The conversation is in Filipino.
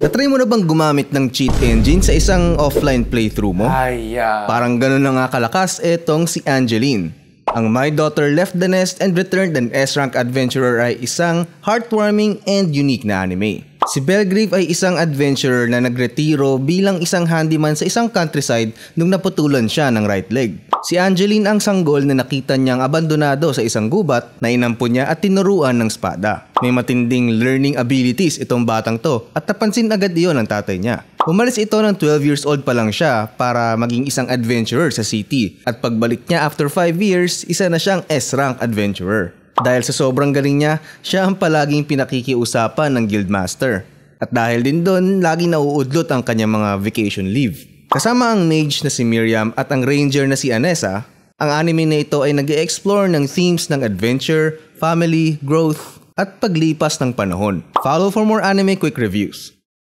Natry mo na bang gumamit ng cheat engine sa isang offline playthrough mo? Parang ganun na nga kalakas etong si Angeline. Ang My Daughter Left the Nest and Returned an S-Rank Adventurer ay isang heartwarming and unique na anime. Si Belgrave ay isang adventurer na nagretiro bilang isang handyman sa isang countryside nung naputulan siya ng right leg. Si Angeline ang sanggol na nakita niyang abandonado sa isang gubat na inampun niya at tinuruan ng spada. May matinding learning abilities itong batang to at napansin agad iyon ng tatay niya. Umalis ito ng 12 years old pa lang siya para maging isang adventurer sa city at pagbalik niya after 5 years, isa na siyang S-Rank Adventurer. Dahil sa sobrang galing niya, siya ang palaging pinakikiusapan ng Guildmaster. At dahil din doon, laging nauudlot ang kanyang mga vacation leave. Kasama ang mage na si Miriam at ang ranger na si Anessa, ang anime na ito ay nag-e-explore ng themes ng adventure, family, growth, at paglipas ng panahon. Follow for more anime quick reviews.